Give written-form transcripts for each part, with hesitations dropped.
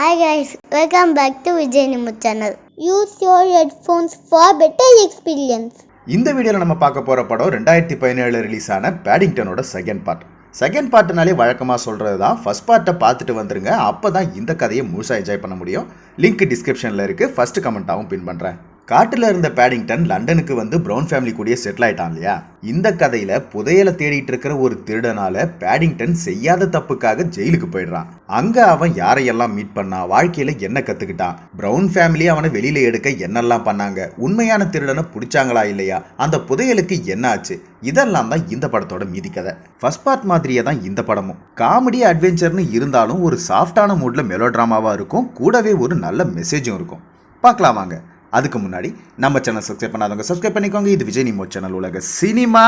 Hi guys, welcome back to Vijay Nimu channel. Use your headphones for better experience. இந்த வீடியோவில் நம்ம பார்க்க போகிற படம் 2017 ரிலீஸ் ஆன பேடிங்டனோட செகண்ட் பார்ட். செகண்ட் பார்ட்னாலே வழக்கமாக சொல்கிறது தான் ஃபர்ஸ்ட் பார்ட்டை பார்த்துட்டு வந்துருங்க, அப்போ தான் இந்த கதையை முழுசாக என்ஜாய் பண்ண முடியும். லிங்க் டிஸ்கிரிப்ஷனில் இருக்குது, ஃபர்ஸ்ட் கமெண்ட்டாகவும் பின் பண்ணுறேன். காட்டில் இருந்த பேடிங்டன் லண்டனுக்கு வந்து ப்ரௌன் ஃபேமிலி கூடயே செட்டில் ஆயிட்டான் இல்லையா? இந்த கதையில் புதையலை தேடிட்டு இருக்கிற ஒரு திருடனால பேடிங்டன் செய்யாத தப்புக்காக ஜெயிலுக்கு போயிடுறான். அங்கே அவன் யாரையெல்லாம் மீட் பண்ணா, வாழ்க்கையில் என்ன கற்றுக்கிட்டான், ப்ரௌன் ஃபேமிலி அவனை வெளியில் எடுக்க என்னெல்லாம் பண்ணாங்க, உண்மையான திருடனை பிடிச்சாங்களா இல்லையா, அந்த புதையலுக்கு என்ன ஆச்சு, இதெல்லாம் தான் இந்த படத்தோட மீதி கதை. ஃபர்ஸ்ட் பார்ட் மாதிரியே தான் இந்த படமும் காமெடி அட்வென்ச்சர்னு இருந்தாலும் ஒரு சாஃப்டான மூடில் மெலோ ட்ராமாவாக இருக்கும், கூடவே ஒரு நல்ல மெசேஜும் இருக்கும். பார்க்கலாம் வாங்க. அதுக்கு முன்னாடி நம்ம சேனல் சப்ஸ்கிரைப் பண்ணாதவங்க சப்ஸ்கிரைப் பண்ணிக்கோங்க. இது விஜய் நிமோ சேனல், உலக சினிமா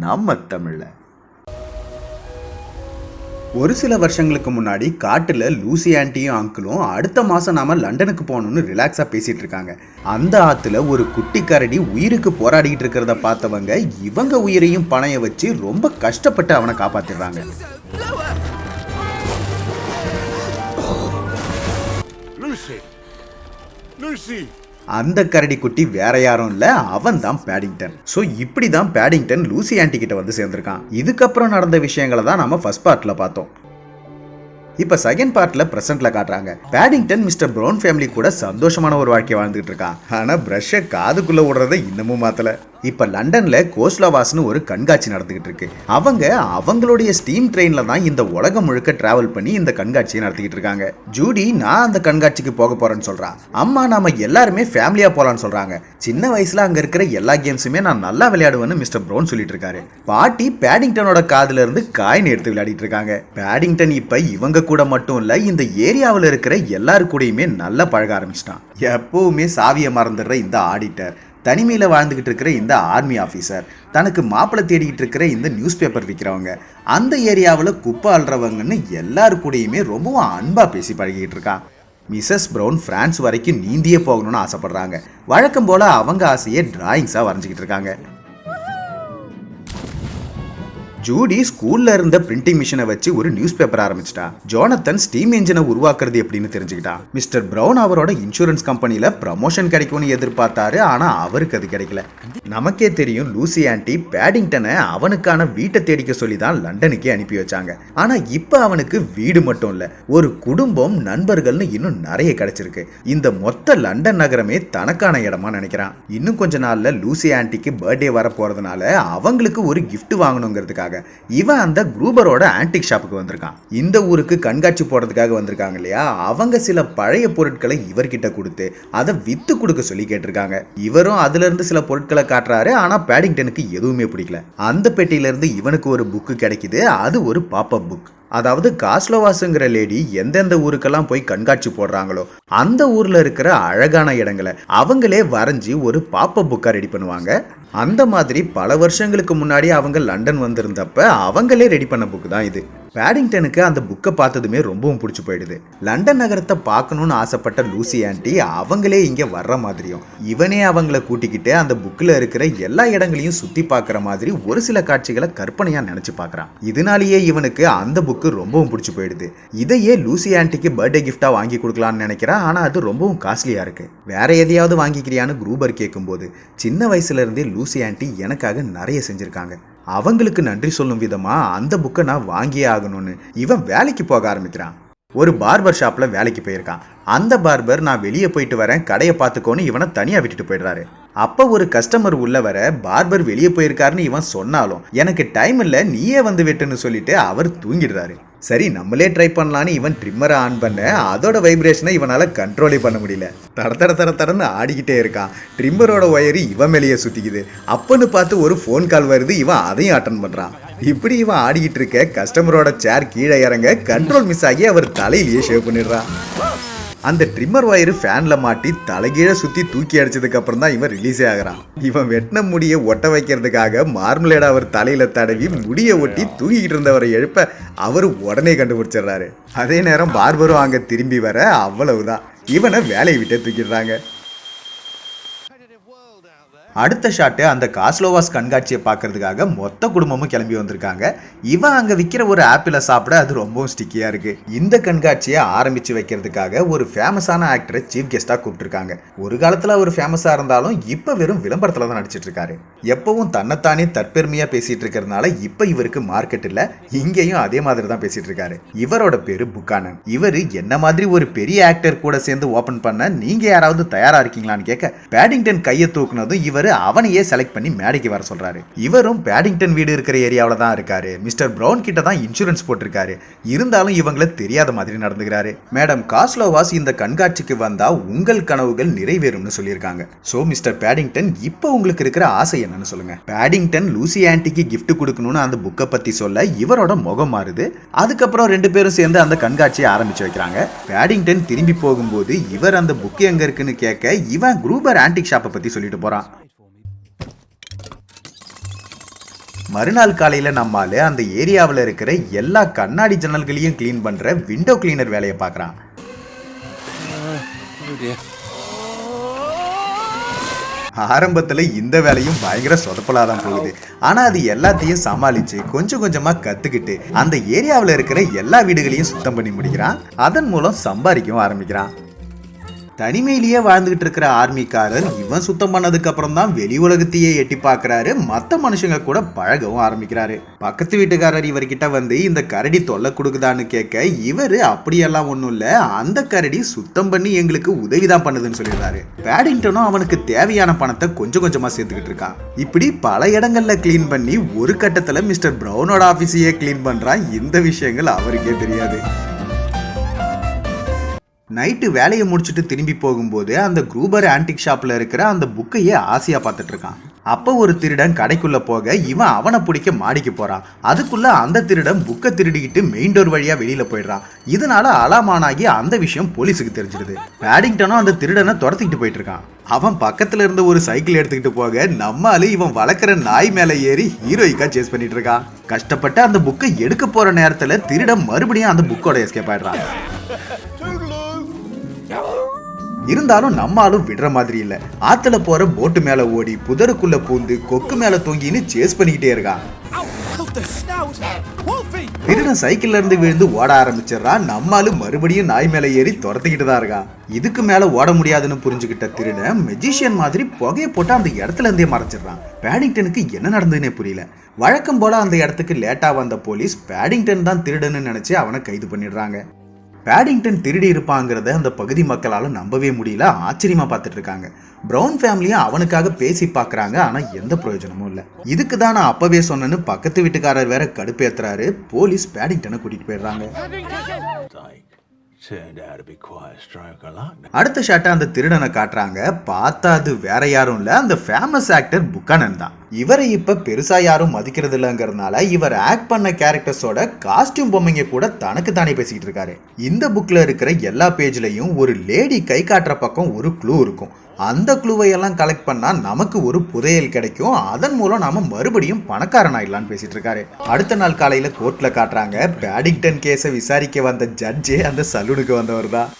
நம்ம தமிழில். ஒரு சில வருஷங்களுக்கு முன்னாடி காட்டில் லூசி ஆண்டியும் அங்கிளும் அடுத்த மாதம் நாம் லண்டனுக்கு போகணுன்னு ரிலாக்ஸாக பேசிகிட்டு இருக்காங்க. அந்த ஆற்றுல ஒரு குட்டி கரடி உயிருக்கு போராடிக்கிட்டு இருக்கிறத பார்த்தவங்க இவங்க உயிரையும் பணைய வச்சு ரொம்ப கஷ்டப்பட்டு அவனை காப்பாற்றிடுறாங்க. அந்த கரடி குட்டி வேற யாரும் இல்ல, அவன் தான் பேடிங்டன். ஸோ இப்படி தான் பேடிங்டன் லூசி ஆண்டி கிட்ட வந்து சேர்ந்திருக்கான். இதுக்கப்புறம் நடந்த விஷயங்களை தான் நம்ம ஃபர்ஸ்ட் பார்ட்ல பார்த்தோம். இப்ப செகண்ட் பார்ட்ல பிரசன்ட்ல காட்டுறாங்க. பேடிங்டன் மிஸ்டர் ப்ரௌன் ஃபேமிலி கூட சந்தோஷமான ஒரு வாழ்க்கை வாழ்ந்துட்டு இருக்கான். ஆனா பிரஷை காதுக்குள்ள விடுறத இன்னமும் மாத்தல. இப்ப லண்டன்ல கோஸ்லவாஸ்னு ஒரு கண்காட்சி நடந்துகிட்டு இருக்கு. அவங்களுடைய ஸ்டீம் ட்ரெயின்ல தான் இந்த உலகம் முழுக்க டிராவல் பண்ணி இந்த கண்காட்சியை நடத்திக்கிட்டு இருக்காங்க. ஜூடி நான் அந்த கண்காட்சிக்கு போக போறேன்னு சொல்றா. அம்மா நாம எல்லாருமே ஃபேமிலியா போலான்னு சொல்றாங்க. சின்ன வயசுல அங்க இருக்கிற எல்லா கேம்ஸுமே நான் நல்லா விளையாடுவேன்னு மிஸ்டர் ப்ரௌன் சொல்லிட்டு இருக்காரு. பாட்டி பேடிங்டனோட காதுல இருந்து காயின் எடுத்து விளையாடிட்டு இருக்காங்க. பேடிங்டன் இப்ப இவங்க கூட மட்டும் இல்ல, இந்த ஏரியாவில் இருக்கிற எல்லாரு கூடயுமே நல்லா பழக ஆரம்பிச்சிட்டான். எப்பவுமே சாவியை மறந்துடுற இந்த ஆடிட்டர், தனிமையில வாழ்ந்துகிட்டு இருக்கிற இந்த ஆர்மி ஆஃபீஸர், தனக்கு மாப்பிள்ளை தேடிக்கிட்டு இருக்கிற இந்த நியூஸ் பேப்பர் விற்கிறவங்க, அந்த ஏரியாவில் குப்பை அள்ளுறவங்கன்னு எல்லாரு கூடயுமே ரொம்பவும் அன்பா பேசி பழகிட்டு இருக்கான். மிஸ்ஸஸ் ப்ரௌன் பிரான்ஸ் வரைக்கும் நீந்தியே போகணும்னு ஆசைப்படுறாங்க. வழக்கம் போல அவங்க ஆசையை டிராயிங்ஸா வரைஞ்சிக்கிட்டு இருக்காங்க. ஜூடி ஸ்கூல்ல இருந்த பிரிண்டிங் மிஷினை வச்சு ஒரு நியூஸ் பேப்பர் ஆரம்பிச்சிட்டா. ஜோனத்தன் ஸ்டீம் என்ஜினை உருவாக்குறது எப்படின்னு தெரிஞ்சுக்கிட்டான். மிஸ்டர் ப்ரௌன் அவரோட இன்சூரன்ஸ் கம்பெனில ப்ரமோஷன் கிடைக்கும்னு எதிர்பார்த்தாரு, ஆனா அவருக்கு அது கிடைக்கல. நமக்கே தெரியும், லூசி ஆண்டி பேடிங்டனை அவனுக்கான வீட்டை தேடிக்க சொல்லி தான் லண்டனுக்கே அனுப்பி வச்சாங்க. ஆனா இப்ப அவனுக்கு வீடு மட்டும் இல்ல, ஒரு குடும்பம், நண்பர்கள்னு இன்னும் நிறைய கிடைச்சிருக்கு. இந்த மொத்த லண்டன் நகரமே தனக்கான இடமா நினைக்கிறான். இன்னும் கொஞ்ச நாள்ல லூசி ஆண்டிக்கு பர்த்டே வர போறதுனால அவங்களுக்கு ஒரு கிஃப்ட் வாங்கணுங்கிறதுக்காக இவன் அந்த குரூபரோட ஆன்டிக் ஷாப்புக்கு வந்திருக்கான். இந்த ஊருக்கு கண்காட்சி போடுறதுக்காக வந்திருக்காங்க இல்லையா? அவங்க சில பழைய பொருட்களை இவர்கிட்ட கொடுத்து அதை வித்து கொடுக்க சொல்லி கேட்டிருக்காங்க. இவரும் அதுல இருந்து சில பொருட்களை காட்டுறாரு. ஆனா பேடிங்டனுக்கு எதுவுமே பிடிக்கல. அந்த பெட்டியில இருந்து இவனுக்கு ஒரு புக்கு கிடைக்குது. அது ஒரு பாப்அப் புக். அதாவது காஸ்லோவாஸுங்கிற லேடி எந்தெந்த ஊருக்கெல்லாம் போய் கண்காட்சி போடுறாங்களோ அந்த ஊர்ல இருக்கிற அழகான இடங்களை அவங்களே வரைஞ்சி ஒரு பாப்அப் புக்கா ரெடி பண்ணுவாங்க. அந்த மாதிரி பல வருஷங்களுக்கு முன்னாடி அவங்க லண்டன் வந்திருந்தப்ப அவங்களே ரெடி பண்ண புக் தான் இது. பேடிங்டனுக்கு அந்த புக்கை பார்த்ததுமே ரொம்பவும் பிடிச்சி போயிடுது. லண்டன் நகரத்தை பார்க்கணும்னு ஆசைப்பட்ட லூசி ஆண்டி அவங்களே இங்கே வர்ற மாதிரியும் இவனே அவங்கள கூட்டிக்கிட்டு அந்த புக்கில் இருக்கிற எல்லா இடங்களையும் சுற்றி பார்க்குற மாதிரி ஒரு சில காட்சிகளை கற்பனையாக நினச்சி பார்க்குறான். இதனாலேயே இவனுக்கு அந்த புக்கு ரொம்பவும் பிடிச்சி போயிடுது. இதையே லூசி ஆண்டிக்கு பர்த்டே கிஃப்டாக வாங்கி கொடுக்கலான்னு நினைக்கிறான். ஆனால் அது ரொம்பவும் காஸ்ட்லியாக இருக்குது. வேற எதையாவது வாங்கிக்கிறியான்னு குரூபர் கேட்கும்போது சின்ன வயசுலேருந்தே லூசி ஆண்டி எனக்காக நிறைய செஞ்சுருக்காங்க, அவங்களுக்கு நன்றி சொல்லும் விதமா அந்த புக்கை நான் வாங்கியே ஆகணும்னு இவன் வேலைக்கு போக ஆரம்பிக்கிறான். ஒரு பார்பர் ஷாப்ல வேலைக்கு போயிருக்கான். அந்த பார்பர் நான் வெளியே போயிட்டு வரேன், கடையை பார்த்துக்கோன்னு இவனை தனியா விட்டுட்டு போயிடுறாரு. அப்ப ஒரு கஸ்டமர் உள்ள வர பார்பர் வெளியே போயிருக்காருன்னு இவன் சொன்னாலும் எனக்கு டைம் இல்லை, நீயே வந்து வெட்டுன்னு சொல்லிட்டு அவர் தூங்கிடுறாரு. சரி நம்மளே ட்ரை பண்ணலான்னு இவன் ட்ரிம்மரை ஆன் பண்ண அதோட வைப்ரேஷனை இவனால கண்ட்ரோலே பண்ண முடியல. தடன்னு ஆடிக்கிட்டே இருக்கான். ட்ரிம்மரோட ஒயரு இவன் மேலேயே சுத்திக்குது. அப்பன்னு பார்த்து ஒரு ஃபோன் கால் வருது, இவன் அதையும் அட்டன் பண்றான். இப்படி இவன் ஆடிக்கிட்டு இருக்க கஸ்டமரோட சேர் கீழே இறங்க கண்ட்ரோல் மிஸ் ஆகி அவர் தலையிலேயே ஷேவ் பண்ணிடுறான். அந்த ட்ரிம்மர் ஒயரு ஃபேன்ல மாட்டி தலைகீழ சுத்தி தூக்கி அடிச்சதுக்கு அப்புறம் தான் இவன் ரிலீஸே ஆகிறான். இவன் வெட்டின முடியை ஒட்ட வைக்கிறதுக்காக மார்மலேட அவர் தலையில தடவி முடியை ஒட்டி தூங்கிக்கிட்டு இருந்தவரை எழுப்ப அவர் உடனே கண்டுபிடிச்சிடுறாரு. அதே நேரம் பார்பரும் அங்க திரும்பி வர அவ்வளவுதான், இவனை வேலையை விட்டு தூக்கிடுறாங்க. அடுத்த ஷாட்டு அந்த காஸ்லோவாஸ் கண்காட்சியை பார்க்கறதுக்காக மொத்த குடும்பமும் கிளம்பி வந்திருக்காங்க. இவன் அங்க விற்கிற ஒரு ஆப்பிளை சாப்பிட அது ரொம்பவும் ஸ்டிக்கியா இருக்கு. இந்த கண்காட்சியை ஆரம்பிச்சு வைக்கிறதுக்காக ஒரு ஃபேமஸான ஆக்டரை சீஃப் கெஸ்டா கூப்பிட்டுருக்காங்க. ஒரு காலத்துல அவர் ஃபேமஸா இருந்தாலும் இப்ப வெறும் விளம்பரத்துல தான் நடிச்சிட்டு இருக்காரு. எப்பவும் தன்னைத்தானே தற்பெருமையா பேசிட்டு இருக்கிறதுனால இப்ப இவருக்கு மார்க்கெட் இல்ல. இங்கேயும் அதே மாதிரி தான் பேசிட்டு இருக்காரு. இவரோட பேரு புக்கானன். இவரு என்ன மாதிரி ஒரு பெரிய ஆக்டர் கூட சேர்ந்து ஓபன் பண்ண நீங்க யாராவது தயாரா இருக்கீங்களான்னு கேட்க பேடிங்டன் கையை தூக்குனதும் இவர் அவனையே செலக்ட் பண்ணி மேடைக்கு வர சொல்றாரு. இவரும் பேடிங்டன் வீடு இருக்கிற ஏரியாவில தான் இருக்காரு. மிஸ்டர் பிரவுன் கிட்ட தான் இன்சூரன்ஸ் போட்டிருக்காரு. இருந்தாலும் இவங்கள தெரியாத மாதிரி நடந்துக்கிறாரு. மேடம் காஸ்லோவாஸ் இந்த கண்காட்சிக்கு வந்தா உங்கள் கனவுகள் நிறைவேறும்னு சொல்லியிருக்காங்க. சோ மிஸ்டர் பேடிங்டன் இப்போ உங்களுக்கு இருக்கிற ஆசை என்னன்னு சொல்லுங்க. பேடிங்டன் லூசி ஆன்ட்டிக்கு கிஃப்ட் கொடுக்கணும்னு அந்த புக்கை பத்தி சொல்ல இவரோட முகம் மாறுது. அதுக்கப்புறம் ரெண்டு பேரும் சேர்ந்து அந்த கண்காட்சியை ஆரம்பிச்சு வைக்கிறாங்க. பேடிங்டன் திரும்பி போகும்போது இவர் அந்த புக் எங்க இருக்குன்னு கேட்க இவன் குரூபர் ஆன்டிக் ஷாப்பை பத்தி சொல்லிட்டு போறான். மறுநாள் காலையில நம்மால அந்த ஏரியாவில் இருக்கிற எல்லா கண்ணாடி ஜன்னல்களையும் கிளீன் பண்ற விண்டோ கிளீனர் வேலையை பார்க்கறான். ஆரம்பத்துல இந்த வேலையும் பயங்கர சொதப்பலாதான் போகுது. ஆனா அது எல்லாத்தையும் சமாளிச்சு கொஞ்சம் கொஞ்சமா கத்துக்கிட்டு அந்த ஏரியாவில் இருக்கிற எல்லா வீடுகளையும் சுத்தம் பண்ணி முடிக்கிறான். அதன் மூலம் சம்பாதிக்கவும் ஆரம்பிக்கிறான். தனிமையிலேயே வாழ்ந்துகிட்டு இருக்கிற ஆர்மிக்காரர் இவன் சுத்தம் பண்ணதுக்கு அப்புறம் தான் வெளி உலகத்தையே எட்டி பார்க்கறாரு. மற்ற மனுஷங்க கூட பழகவும் ஆரம்பிக்கிறாரு. பக்கத்து வீட்டுக்காரர் இவர்கிட்ட வந்து இந்த கரடி தொல்லை கொடுக்குதான்னு கேட்க இவரு அப்படியெல்லாம் ஒன்றும் இல்லை, அந்த கரடி சுத்தம் பண்ணி எங்களுக்கு உதவிதான் பண்ணுதுன்னு சொல்லிடுறாரு. பேடிங்டனும் அவனுக்கு தேவையான பணத்தை கொஞ்சம் கொஞ்சமா சேர்த்துக்கிட்டு இருக்கான். இப்படி பல இடங்கள்ல கிளீன் பண்ணி ஒரு கட்டத்துல மிஸ்டர் பிரவுனோட ஆபீஸையே கிளீன் பண்றான். இந்த விஷயங்கள் அவருக்கே தெரியாது. நைட்டு வேலையை முடிச்சுட்டு திரும்பி போகும்போது அந்த குரூபர் ஆன்டிக் ஷாப்ல இருக்கிற அந்த புக்கையே ஆசையா பார்த்துட்டு இருக்கான். அப்போ ஒரு திருடன் கடைக்குள்ள போக இவன் அவனை பிடிக்க மாடிக்கு போறான். அதுக்குள்ள அந்த திருடன் புக்கை திருடிக்கிட்டு மெயின் டோர் வழியா வெளியில போயிடுறான். இதனால அலாமானாகி அந்த விஷயம் போலீஸுக்கு தெரிஞ்சிடுது. பேடிங்டனும் அந்த திருடனை துரத்திக்கிட்டு போயிட்டு இருக்கான். அவன் பக்கத்துல இருந்த ஒரு சைக்கிள் எடுத்துக்கிட்டு போக நம்மால இவன் வளர்க்குற நாய் மேல ஏறி ஹீரோயிக்கா சேஸ் பண்ணிட்டு இருக்கான். கஷ்டப்பட்டு அந்த புக்கை எடுக்க போற நேரத்துல திருடன் மறுபடியும் அந்த புக்கோட எஸ்கேப் ஆயிடுறான். இருந்தாலும் நம்மாலும் விடுற மாதிரி இல்ல. ஆத்துல போற போட்டு மேல ஓடி புதருக்குள்ள பூந்து கொக்கு மேல தொங்கின்னு சேஸ் பண்ணிக்கிட்டே இருக்கான். திருடன் சைக்கிள்ல இருந்து விழுந்து ஓட ஆரம்பிச்சிடறான். நம்மாலும் மறுபடியும் நாய் மேல ஏறி துரத்திக்கிட்டு தான் இருக்கான். இதுக்கு மேல ஓட முடியாதுன்னு புரிஞ்சுக்கிட்ட திருடன் மெஜிஷியன் மாதிரி புகையை போட்டு அந்த இடத்துல இருந்தே மறைச்சிடறான். பேடிங்டனுக்கு என்ன நடந்ததுன்னே புரியல. வழக்கம் போல அந்த இடத்துக்கு லேட்டா வந்த போலீஸ் பேடிங்டன் தான் திருடன்னு நினைச்சு அவனை கைது பண்ணிடுறாங்க. பேடிங்டன் திருடி இருப்பாங்கிறத அந்த பகுதி மக்களால் நம்பவே முடியல. ஆச்சரியமா பார்த்துட்டு இருக்காங்க. பிரவுன் ஃபேமிலியும் அவனுக்காக பேசி பார்க்குறாங்க. ஆனால் எந்த பிரயோஜனமும் இல்லை. இதுக்கு தான் நான் அப்பவே சொன்னேன்னு பக்கத்து வீட்டுக்காரர் வேற கடுப்பேத்துறாரு. போலீஸ் பேடிங்டனை கூட்டிட்டு போயிடுறாங்க. அடுத்த ஷாட்டை அந்த திருடனை காட்டுறாங்க. பார்த்தா அது வேற யாரும் இல்ல, அந்த ஃபேமஸ் ஆக்டர் புக்கானன் தான். இவரை இப்ப பெருசா யாரும் மதிக்கிறது இல்லைங்கிறதுனால இவர் ஆக்ட் பண்ண கேரக்டர்ஸோட காஸ்டியூம் பொம்மைங்க கூட தனக்கு தானே பேசிக்கிட்டு இருக்காரு. இந்த புக்ல இருக்கிற எல்லா பேஜ்லயும் ஒரு லேடி கை காட்டுற பக்கம் ஒரு க்ளூ இருக்கும். அந்த க்ளூவை எல்லாம் கலெக்ட் பண்ணா நமக்கு ஒரு புதையல் கிடைக்கும். அதன் மூலம் நாம மறுபடியும் பணக்காரன் ஆயிடலான்னு பேசிட்டு இருக்காரு. அடுத்த நாள் காலையில கோர்ட்ல காட்டுறாங்க. பேடிங்டன் கேஸை விசாரிக்க வந்த ஜட்ஜே அந்த சலூனுக்கு வந்தவர் தான்.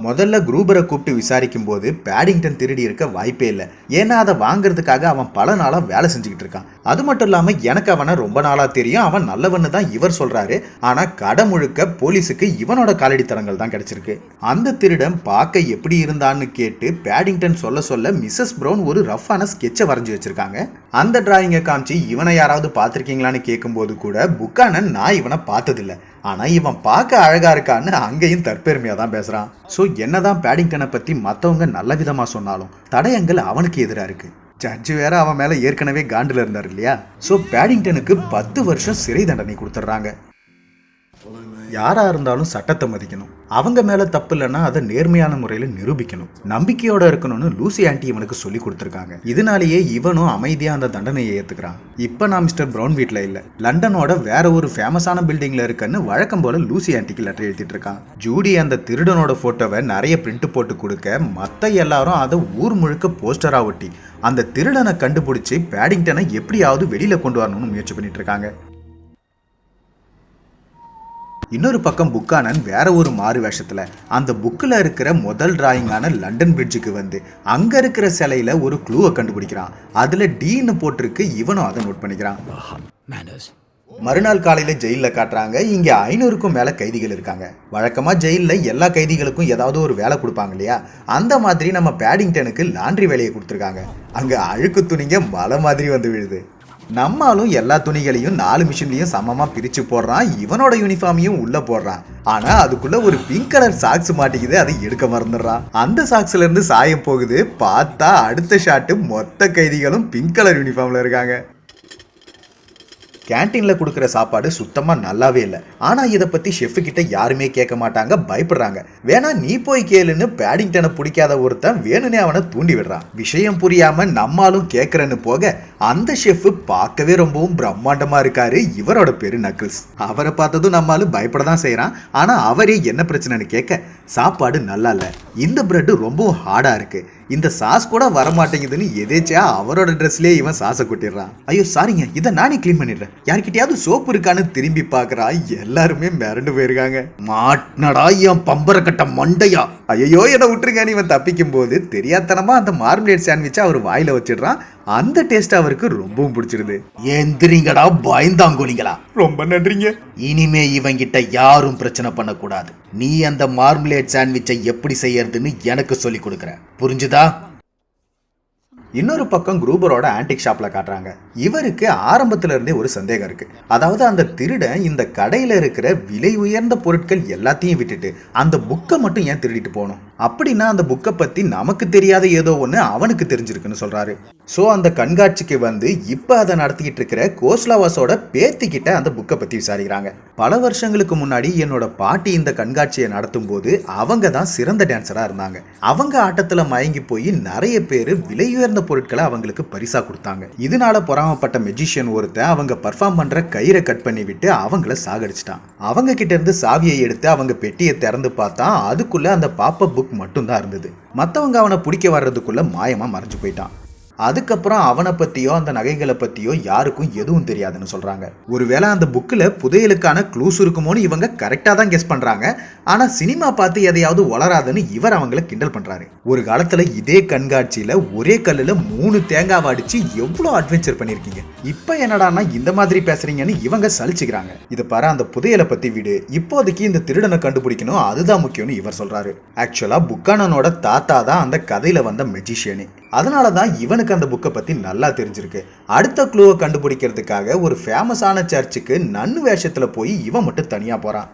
முதல்ல குரூபரை கூப்பிட்டு விசாரிக்கும் போது பேடிங்டன் திருடி இருக்க வாய்ப்பே இல்லை. ஏன்னா அதை வாங்குறதுக்காக அவன் பல நாளா வேலை செஞ்சுக்கிட்டு இருக்கான். அது மட்டும் இல்லாம எனக்கு அவனை ரொம்ப நாளா தெரியும், அவன் நல்லவன்னு தான் இவர் சொல்றாரு. ஆனா கடை முழுக்க போலீஸுக்கு இவனோட காலடித்தனங்கள் தான் கிடைச்சிருக்கு. அந்த திருடன் பார்க்க எப்படி இருந்தான்னு கேட்டு பேடிங்டன் சொல்ல சொல்ல மிஸ்ஸஸ் பிரவுன் ஒரு ரஃப்பான ஸ்கெட்சை வரைஞ்சி வச்சிருக்காங்க. அந்த டிராயிங்கை காமிச்சு இவனை யாராவது பார்த்திருக்கீங்களான்னு கேட்கும்போது கூட புக்கானன் நான் இவனை பார்த்ததில்லை, ஆனா இவன் பார்க்க அழகா இருக்கான்னு அங்கேயும் தற்பெருமையா தான் பேசுறான். ஸோ என்னதான் பேடிங்டனை பத்தி மற்றவங்க நல்ல விதமா சொன்னாலும் தடயங்கள் அவனுக்கு எதிராக இருக்கு. ஜட்ஜு வேற அவன் மேல ஏற்கனவே காண்டில் இருந்தார் இல்லையா. ஸோ பேடிங்டனுக்கு 10 வருஷம் சிறை தண்டனை கொடுத்துட்றாங்க. யாரா இருந்தாலும் சட்டத்தை மதிக்கணும். அவங்க மேல தப்பு இல்லைன்னா அதை நேர்மையான முறையில நிரூபிக்கணும். நம்பிக்கையோட இருக்கணும்னு லூசி ஆன்ட்டி இவனுக்கு சொல்லி கொடுத்துருக்காங்க. இதனாலேயே இவனும் அமைதியா அந்த தண்டனையை ஏத்துக்கிறான். இப்ப நான் மிஸ்டர் பிரவுன் வீட்ல இல்ல, லண்டனோட வேற ஒரு ஃபேமஸான பில்டிங்ல இருக்கன்னு வழக்கம் போல லூசி ஆன்ட்டிக்கு லெட்டர் எழுதிட்டு இருக்கான். ஜூடி அந்த திருடனோட போட்டோவை நிறைய பிரிண்ட் போட்டு கொடுக்க மத்த எல்லாரும் அதை ஊர் முழுக்க போஸ்டரா ஒட்டி அந்த திருடனை கண்டுபிடிச்சு பேடிங்டனை எப்படியாவது வெளியில கொண்டு வரணும்னு முயற்சி பண்ணிட்டு இருக்காங்க. இன்னொரு பக்கம் புக்கானன் வேற ஒரு மாறு வேஷத்துல அந்த புக்கில் இருக்கிற முதல் டிராயிங்கான லண்டன் பிரிட்ஜுக்கு வந்து அங்க இருக்கிற சிலையில ஒரு க்ளூவை கண்டுபிடிக்கிறான். அதுல டீன்னு போட்டிருக்கு. இவனும் அதை நோட் பண்ணிக்கிறான். மறுநாள் காலையில ஜெயில காட்டுறாங்க. இங்க 500க்கும் மேல கைதிகள் இருக்காங்க. வழக்கமா ஜெயில எல்லா கைதிகளுக்கும் ஏதாவது ஒரு வேலை கொடுப்பாங்க இல்லையா, அந்த மாதிரி நம்ம பேடிங்டனுக்கு லாண்ட்ரி வேலையை கொடுத்துருக்காங்க. அங்க அழுக்கு துணிங்க மலை மாதிரி வந்து விழுது. நம்மளும் எல்லா துணிகளையும் 4 மிஷின்லயும் சமமா பிரிச்சு போடுறான். இவனோட யூனிஃபார்மையும் உள்ள போடுறான். ஆனா அதுக்குள்ள ஒரு பிங்க் கலர் சாக்ஸ் மாட்டிக்குது. அதை எடுக்க மறந்துடுறான். அந்த சாக்ஸ்ல இருந்து சாயம் போகுது. பார்த்தா அடுத்த ஷாட்டு மொத்த கைதிகளும் பிங்க் கலர் யூனிஃபார்ம்ல இருக்காங்க. கேன்டீன்ல கொடுக்குற சாப்பாடு சுத்தமா நல்லாவே இல்லை. ஆனா இதை பத்தி ஷெஃப் கிட்ட யாருமே கேட்க மாட்டாங்க, பயப்படுறாங்க. வேணா நீ போய் கேளுன்னு பேடிங்டனை பிடிக்காத ஒருத்தன் வேணுனே அவனை தூண்டி விடுறான். விஷயம் புரியாம நம்மளும் கேட்கறன்னு போக அந்த ஷெஃப் பார்க்கவே ரொம்பவும் பிரம்மாண்டமா இருக்காரு. இவரோட பேரு நக்கிள்ஸ். அவரை பார்த்ததும் நம்மளும் பயப்பட தான் செய்யறான். ஆனா அவரே என்ன பிரச்சனைன்னு கேட்க சாப்பாடு நல்லா இல்லை, இந்த பிரெட் ரொம்பவும் ஹார்டா இருக்கு, இந்த சாஸ் கூட வரமாட்டேங்குதுன்னு எதேச்சியா அவரோட ட்ரெஸ்லயே இவன் சாஸை கொட்டிடுறான். ஐயோ சாரிங்க, இதை நானே கிளீன் பண்ணிடுறேன், யார்கிட்டயாவது சோப்பு இருக்கான்னு திரும்பி பார்க்கறா. எல்லாருமே மிரண்டு போயிருக்காங்க. மாட்னடா என் பம்பர கட்ட மண்டையா, ஐயோ என்ன விட்டுருங்க. இவன் தப்பிக்கும் போது தெரியாதனமா அந்த மார்மலேட் சாண்ட்விச்சை அவர் வாயில வச்சிடுறான். அந்த டேஸ்ட் அவருக்கு ரொம்பவும் பிடிச்சிருது. எந்திரிங்கடா பயந்தாங்கோலிங்களா, ரொம்ப நன்றிங்க. இனிமே இவங்கிட்ட யாரும் பிரச்சனை பண்ணக்கூடாது. நீ அந்த மார்மலேட் சாண்ட்விச்சை எப்படி செய்யறதுன்னு எனக்கு சொல்லி கொடுக்குற, புரிஞ்சுதா? இன்னொரு பக்கம் குரூபரோட ஆன்டிக் ஷாப்ல காட்டுறாங்க. இவருக்கு ஆரம்பத்துல இருந்தே ஒரு சந்தேகம் இருக்கு. அதாவது அந்த திருடன் இந்த கடையில இருக்கிற விலை உயர்ந்த பொருட்கள் எல்லாத்தையும் விட்டுட்டு அந்த புக்கை மட்டும் ஏன் திருடிட்டு போகணும்? அப்படின்னா அந்த புக்கை பத்தி நமக்கு தெரியாத ஏதோ ஒண்ணு அவனுக்கு தெரிஞ்சிருக்குன்னு சொல்றாரு. சோ அந்த கண்காட்சிக்கு வந்து இப்ப அதை நடத்திக்கிட்டு இருக்கிற கோஸ்லாவாஸோட பேத்திக்கிட்ட அந்த புக்கை பத்தி விசாரிக்கிறாங்க. பல வருஷங்களுக்கு முன்னாடி என்னோட பாட்டி இந்த கண்காட்சியை நடத்தும் போது அவங்க தான் சிறந்த டான்சரா இருந்தாங்க. அவங்க ஆட்டத்துல மயங்கி போய் நிறைய பேர் விலை உயர்ந்த பொருட்களை அவங்களுக்கு பரிசா கொடுத்தாங்க. இதனால பொறாமப்பட்ட மெஜிஷியன் ஒருத்தன் அவங்க பர்ஃபார்ம் பண்ற கயிறை கட் பண்ணி விட்டு அவங்கள சாகடிச்சிட்டான். அவங்க கிட்ட இருந்து சாவியை எடுத்து அவங்க பெட்டியை திறந்து பார்த்தா அதுக்குள்ள அந்த பாப்பப் புக் மட்டும் தான் இருந்தது. மற்றவங்க அவனை பிடிக்க வர்றதுக்குள்ள மாயமா மறைஞ்சு போயிட்டான். அதுக்கப்புறம் அவனை பத்தியோ அந்த நகைகளை பத்தியோ யாருக்கும் எதுவும் தெரியாதுன்னு சொல்றாங்க. ஒருவேளை அந்த புக்கில் புதையலுக்கான க்ளூஸ் இருக்குமோன்னு இவங்க கரெக்டாக தான் கெஸ் பண்றாங்க. ஆனா சினிமா பார்த்து எதையாவது வளராதுன்னு இவர் அவங்களை கிண்டல் பண்றாரு. ஒரு காலத்துல இதே கண்காட்சியில ஒரே கல்லுல 3 தேங்காவை அடிச்சு எவ்வளவு அட்வென்ச்சர் பண்ணிருக்கீங்க, இப்ப என்னடானா இந்த மாதிரி பேசுறீங்கன்னு இவங்க சலிச்சுக்கிறாங்க. இதை பாரு, அந்த புதையலை பத்தி விடு, இப்போதைக்கு இந்த திருடனை கண்டுபிடிக்கணும், அதுதான் முக்கியம்னு இவர் சொல்றாரு. ஆக்சுவலா புக்கானனோட தாத்தா தான் அந்த கதையில வந்த மெஜிஷியனே. அதனாலதான் இவனுக்கு அந்த புக்கை பத்தி நல்லா தெரிஞ்சிருக்கு. அடுத்த க்ளூவை கண்டுபிடிக்கிறதுக்காக ஒரு ஃபேமஸான சர்ச்சுக்கு நன்னு வேஷத்துல போய் இவன் மட்டும் தனியா போறான்.